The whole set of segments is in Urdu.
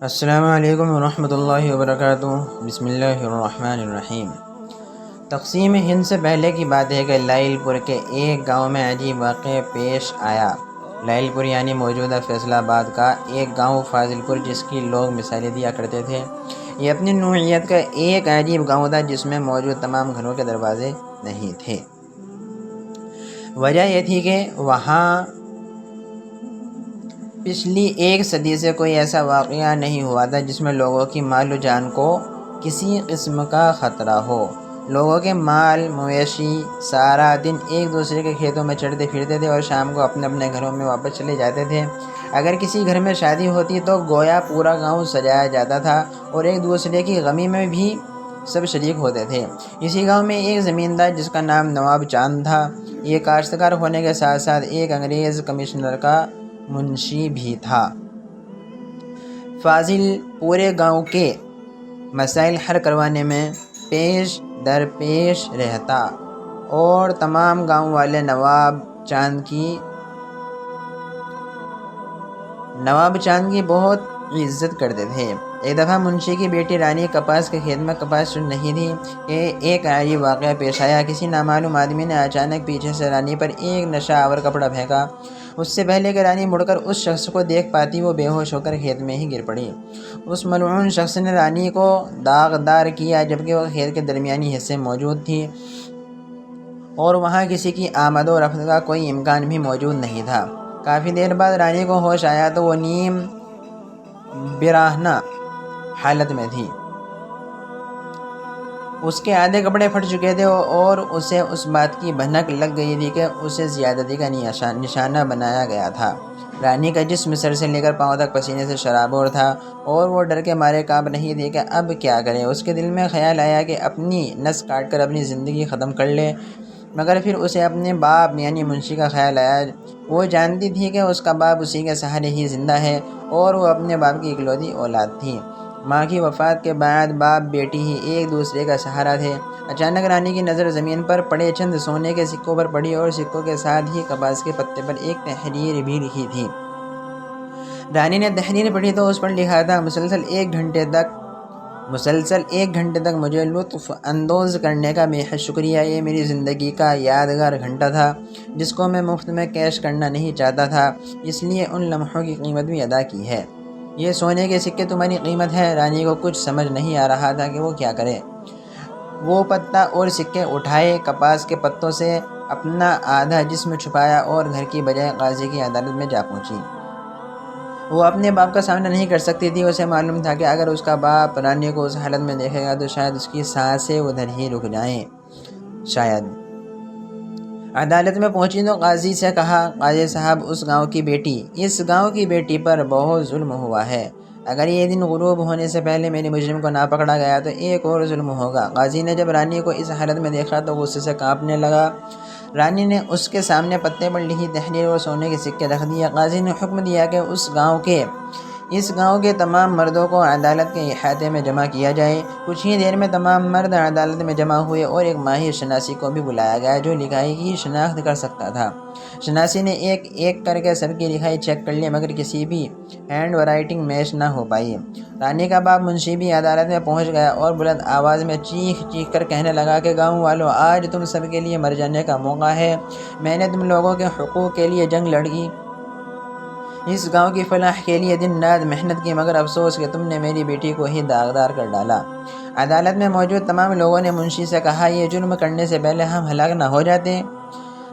السلام علیکم ورحمۃ اللہ وبرکاتہ۔ بسم اللہ الرحمن الرحیم۔ تقسیم ہند سے پہلے کی بات ہے کہ لائل پور کے ایک گاؤں میں عجیب واقعہ پیش آیا۔ لائل پور یعنی موجودہ فیصل آباد کا ایک گاؤں فاضل پور، جس کی لوگ مثالیں دیا کرتے تھے۔ یہ اپنی نوعیت کا ایک عجیب گاؤں تھا جس میں موجود تمام گھروں کے دروازے نہیں تھے۔ وجہ یہ تھی کہ وہاں پچھلی ایک صدی سے کوئی ایسا واقعہ نہیں ہوا تھا جس میں لوگوں کی مال و جان کو کسی قسم کا خطرہ ہو۔ لوگوں کے مال مویشی سارا دن ایک دوسرے کے کھیتوں میں چڑھتے پھرتے تھے اور شام کو اپنے اپنے گھروں میں واپس چلے جاتے تھے۔ اگر کسی گھر میں شادی ہوتی تو گویا پورا گاؤں سجایا جاتا تھا اور ایک دوسرے کی غمی میں بھی سب شریک ہوتے تھے۔ اسی گاؤں میں ایک زمیندار جس کا نام نواب چاند تھا۔ یہ کاشتکار ہونے کے ساتھ ساتھ ایک انگریز کمشنر کا منشی بھی تھا۔ فاضل پورے گاؤں کے مسائل حل کروانے میں پیش در پیش رہتا اور تمام گاؤں والے نواب چاند کی بہت عزت کرتے تھے۔ ایک دفعہ منشی کی بیٹی رانی کپاس کے کھیت میں کپاس چن رہی تھی کہ ایک عجیب واقعہ پیش آیا۔ کسی نامعلوم آدمی نے اچانک پیچھے سے رانی پر ایک نشہ آور کپڑا پھینکا۔ اس سے پہلے کہ رانی مڑ کر اس شخص کو دیکھ پاتی، وہ بے ہوش ہو کر کھیت میں ہی گر پڑی۔ اس ملعون شخص نے رانی کو داغدار کیا جبکہ وہ کھیت کے درمیانی حصے میں موجود تھی اور وہاں کسی کی آمد و رفت کا کوئی امکان بھی موجود نہیں تھا۔ کافی دیر بعد رانی کو ہوش آیا تو وہ نیم براہنہ حالت میں تھی۔ اس کے آدھے کپڑے پھٹ چکے تھے اور اسے اس بات کی بھنک لگ گئی تھی کہ اسے زیادتی کا نشانہ بنایا گیا تھا۔ رانی کا جسم سر سے لے کر پاؤں تک پسینے سے شرابور تھا اور وہ ڈر کے مارے کانپ رہی تھی کہ اب کیا کرے۔ اس کے دل میں خیال آیا کہ اپنی نس کاٹ کر اپنی زندگی ختم کر لے، مگر پھر اسے اپنے باپ یعنی منشی کا خیال آیا۔ وہ جانتی تھی کہ اس کا باپ اسی کے سہارے ہی زندہ ہے اور وہ اپنے باپ کی اکلوتی اولاد تھی۔ ماں کی وفات کے بعد باپ بیٹی ہی ایک دوسرے کا سہارا تھے۔ اچانک رانی کی نظر زمین پر پڑے چند سونے کے سکوں پر پڑی اور سکوں کے ساتھ ہی کپاس کے پتے پر ایک تحریر بھی لکھی تھی۔ رانی نے تحریر پڑھی تو اس پر لکھا تھا: مسلسل ایک گھنٹے تک مجھے لطف اندوز کرنے کا بے حد شکریہ۔ یہ میری زندگی کا یادگار گھنٹہ تھا جس کو میں مفت میں کیش کرنا نہیں چاہتا تھا، اس لیے ان لمحوں کی قیمت بھی ادا کی ہے۔ یہ سونے کے سکے تمہاری قیمت ہے۔ رانی کو کچھ سمجھ نہیں آ رہا تھا کہ وہ کیا کرے۔ وہ پتا اور سکے اٹھائے، کپاس کے پتوں سے اپنا آدھا جسم چھپایا اور گھر کی بجائے قاضی کی عدالت میں جا پہنچی۔ وہ اپنے باپ کا سامنا نہیں کر سکتی تھی۔ اسے معلوم تھا کہ اگر اس کا باپ رانی کو اس حالت میں دیکھے گا تو شاید اس کی سانسیں ادھر ہی رک جائیں۔ شاید عدالت میں پہنچی تو قاضی سے کہا: قاضی صاحب، اس گاؤں کی بیٹی پر بہت ظلم ہوا ہے۔ اگر یہ دن غروب ہونے سے پہلے میرے مجرم کو نہ پکڑا گیا تو ایک اور ظلم ہوگا۔ قاضی نے جب رانی کو اس حالت میں دیکھا تو غصے سے کانپنے لگا۔ رانی نے اس کے سامنے پتے پر لکھی تحریر اور سونے کے سکے رکھ دیے۔ قاضی نے حکم دیا کہ اس گاؤں کے تمام مردوں کو عدالت کے احاطے میں جمع کیا جائے۔ کچھ ہی دیر میں تمام مرد عدالت میں جمع ہوئے اور ایک ماہر شناسی کو بھی بلایا گیا جو لکھائی کی شناخت کر سکتا تھا۔ شناسی نے ایک ایک کر کے سب کی لکھائی چیک کر لی مگر کسی بھی ہینڈ رائٹنگ میچ نہ ہو پائی۔ رانی کا باپ منشی بھی عدالت میں پہنچ گیا اور بلند آواز میں چیخ چیخ کر کہنے لگا کہ گاؤں والوں، آج تم سب کے لیے مر جانے کا موقع ہے۔ میں نے تم لوگوں کے حقوق کے لیے جنگ لڑی، اس گاؤں کی فلاح کے لیے دن رات محنت کی، مگر افسوس کہ تم نے میری بیٹی کو ہی داغدار کر ڈالا۔ عدالت میں موجود تمام لوگوں نے منشی سے کہا: یہ جرم کرنے سے پہلے ہم ہلاک نہ ہو جاتے؟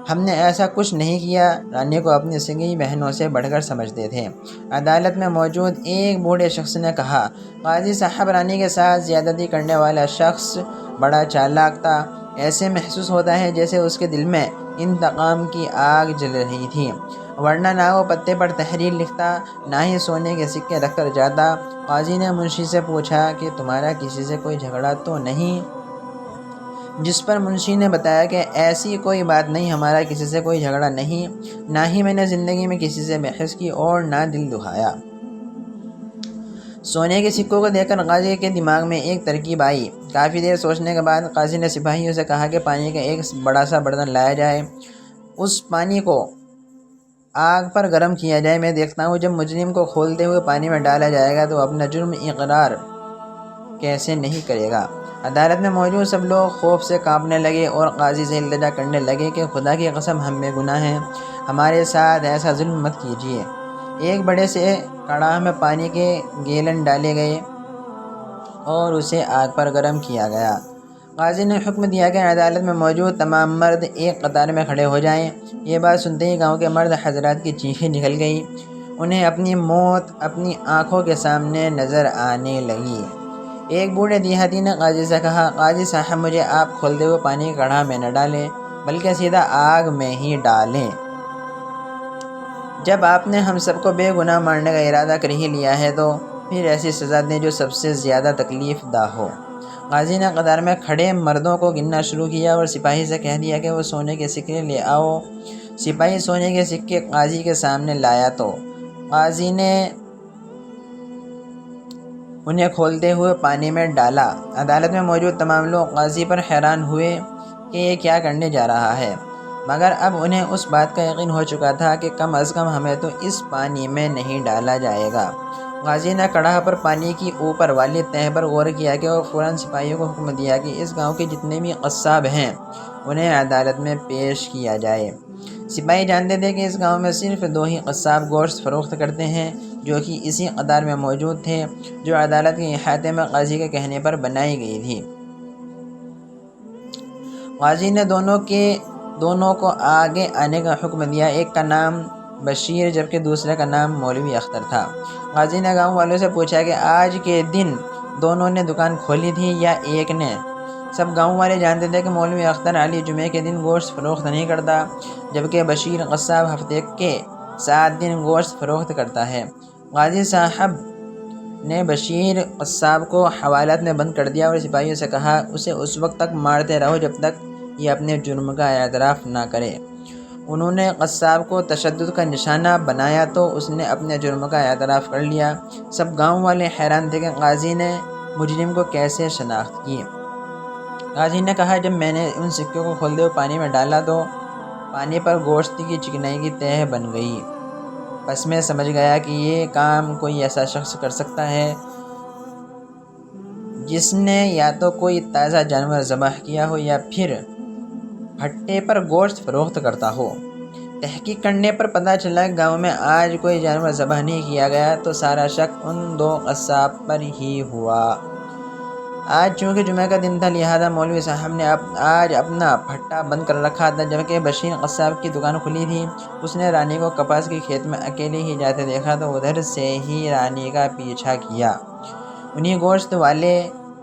ہم نے ایسا کچھ نہیں کیا۔ رانی کو اپنی سگی بہنوں سے بڑھ کر سمجھتے تھے۔ عدالت میں موجود ایک بوڑھے شخص نے کہا: قاضی صاحب، رانی کے ساتھ زیادتی کرنے والا شخص بڑا چالاک تھا۔ ایسے محسوس ہوتا ہے جیسے اس کے دل میں انتقام کی آگ جل رہی تھی، ورنہ نہ وہ پتے پر تحریر لکھتا نہ ہی سونے کے سکے رکھ کر جاتا۔ قاضی نے منشی سے پوچھا کہ تمہارا کسی سے کوئی جھگڑا تو نہیں؟ جس پر منشی نے بتایا کہ ایسی کوئی بات نہیں، ہمارا کسی سے کوئی جھگڑا نہیں، نہ ہی میں نے زندگی میں کسی سے بحث کی اور نہ دل دکھایا۔ سونے کے سکوں کو دیکھ کر قاضی کے دماغ میں ایک ترکیب آئی۔ کافی دیر سوچنے کے بعد قاضی نے سپاہیوں سے کہا کہ پانی کا ایک بڑا سا برتن لایا جائے۔ اس پانی کو آگ پر گرم کیا جائے۔ میں دیکھتا ہوں جب مجرم کو کھولتے ہوئے پانی میں ڈالا جائے گا تو اپنا جرم اقرار کیسے نہیں کرے گا۔ عدالت میں موجود سب لوگ خوف سے کانپنے لگے اور قاضی سے التجا کرنے لگے کہ خدا کی قسم ہم بے گناہ ہیں، ہمارے ساتھ ایسا ظلم مت کیجیے۔ ایک بڑے سے کڑاہ میں پانی کے گیلن ڈالے گئے اور اسے آگ پر گرم کیا گیا۔ قاضی نے حکم دیا کہ عدالت میں موجود تمام مرد ایک قطار میں کھڑے ہو جائیں۔ یہ بات سنتے ہی گاؤں کے مرد حضرات کی چیخیں نکل گئیں، انہیں اپنی موت اپنی آنکھوں کے سامنے نظر آنے لگی۔ ایک بوڑھے دیہاتی نے قاضی سے کہا، قاضی صاحب مجھے آپ کھولتے ہوئے پانی کے کڑاہ میں نہ ڈالیں بلکہ سیدھا آگ میں ہی ڈالیں۔ جب آپ نے ہم سب کو بے گناہ مارنے کا ارادہ کر ہی لیا ہے تو پھر ایسی سزا دیں جو سب سے زیادہ تکلیف دہ ہو۔ قاضی نے قطار میں کھڑے مردوں کو گننا شروع کیا اور سپاہی سے کہہ دیا کہ وہ سونے کے سکے لے آؤ۔ سپاہی سونے کے سکے قاضی کے سامنے لایا تو قاضی نے انہیں کھولتے ہوئے پانی میں ڈالا۔ عدالت میں موجود تمام لوگ قاضی پر حیران ہوئے کہ یہ کیا کرنے جا رہا ہے، مگر اب انہیں اس بات کا یقین ہو چکا تھا کہ کم از کم ہمیں تو اس پانی میں نہیں ڈالا جائے گا۔ قاضی نے کڑاہ پر پانی کی اوپر والی تہہ پر غور کیا کہ اور فوراً سپاہیوں کو حکم دیا کہ اس گاؤں کے جتنے بھی قصاب ہیں انہیں عدالت میں پیش کیا جائے۔ سپاہی جانتے تھے کہ اس گاؤں میں صرف 2 ہی قصاب گوشت فروخت کرتے ہیں جو کہ اسی قطار میں موجود تھے جو عدالت کے احاطے میں قاضی کے کہنے پر بنائی گئی تھی۔ قاضی نے دونوں کو آگے آنے کا حکم دیا۔ ایک کا نام بشیر جبکہ دوسرے کا نام مولوی اختر تھا۔ قاضی نے گاؤں والوں سے پوچھا کہ آج کے دن دونوں نے دکان کھولی تھی یا ایک نے؟ سب گاؤں والے جانتے تھے کہ مولوی اختر علی جمعے کے دن گوشت فروخت نہیں کرتا جبکہ بشیر قصاب ہفتے کے 7 دن گوشت فروخت کرتا ہے۔ قاضی صاحب نے بشیر قصاب کو حوالات میں بند کر دیا اور سپاہیوں سے کہا اسے اس وقت تک مارتے رہو جب تک یہ اپنے جرم کا اعتراف نہ کرے۔ انہوں نے قصاب کو تشدد کا نشانہ بنایا تو اس نے اپنے جرم کا اعتراف کر لیا۔ سب گاؤں والے حیران تھے کہ قاضی نے مجرم کو کیسے شناخت کی۔ قاضی نے کہا جب میں نے ان سکوں کو کھولتے ہوئے پانی میں ڈالا تو پانی پر گوشت کی چکنائی کی تہہ بن گئی، بس میں سمجھ گیا کہ یہ کام کوئی ایسا شخص کر سکتا ہے جس نے یا تو کوئی تازہ جانور ذبح کیا ہو یا پھر بھٹے پر گوشت فروخت کرتا ہو۔ تحقیق کرنے پر پتہ چلا کہ گاؤں میں آج کوئی جانور ذبح نہیں کیا گیا تو سارا شک ان 2 قصاب پر ہی ہوا۔ آج چونکہ جمعہ کا دن تھا لہذا مولوی صاحب نے آج اپنا بھٹا بند کر رکھا تھا جبکہ بشیر قصاب کی دکان کھلی تھی۔ اس نے رانی کو کپاس کے کھیت میں اکیلے ہی جاتے دیکھا تو ادھر سے ہی رانی کا پیچھا کیا، انہی گوشت والے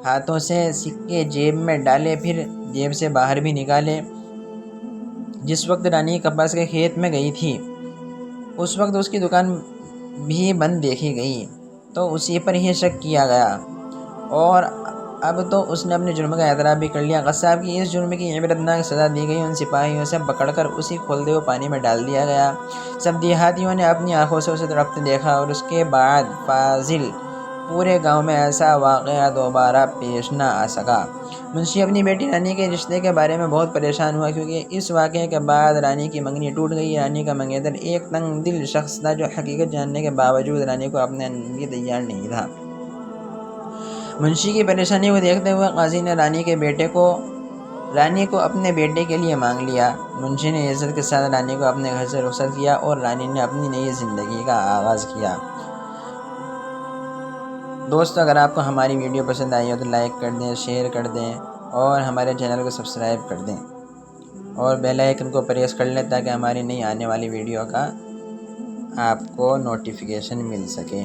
ہاتھوں سے سکے جیب میں ڈالے پھر جیب سے باہر بھی نکالے۔ جس وقت رانی کپاس کے کھیت میں گئی تھی اس وقت اس کی دکان بھی بند دیکھی گئی تو اسی پر ہی شک کیا گیا اور اب تو اس نے اپنے جرم کا اعتراف بھی کر لیا۔ قصاب کی اس جرم کی عبرتناک سزا دی گئی، ان سپاہیوں سے پکڑ کر اسی کھولتے ہوئے پانی میں ڈال دیا گیا۔ سب دیہاتیوں نے اپنی آنکھوں سے اسے تڑپتے دیکھا اور اس کے بعد فاضل پورے گاؤں میں ایسا واقعہ دوبارہ پیش نہ آ سکا۔ منشی اپنی بیٹی رانی کے رشتے کے بارے میں بہت پریشان ہوا کیونکہ اس واقعے کے بعد رانی کی منگنی ٹوٹ گئی۔ رانی کا منگیتر ایک تنگ دل شخص تھا جو حقیقت جاننے کے باوجود رانی کو اپنانے کے لیے تیار نہیں تھا۔ منشی کی پریشانی کو دیکھتے ہوئے قاضی نے رانی کو اپنے بیٹے کے لیے مانگ لیا۔ منشی نے عزت کے ساتھ رانی کو اپنے گھر سے رخصت کیا اور رانی نے اپنی نئی زندگی کا آغاز کیا۔ دوستو اگر آپ کو ہماری ویڈیو پسند آئی ہو تو لائک کر دیں، شیئر کر دیں اور ہمارے چینل کو سبسکرائب کر دیں اور بیل آئیکن کو پریس کر لیں تاکہ ہماری نئی آنے والی ویڈیو کا آپ کو نوٹیفیکیشن مل سکے۔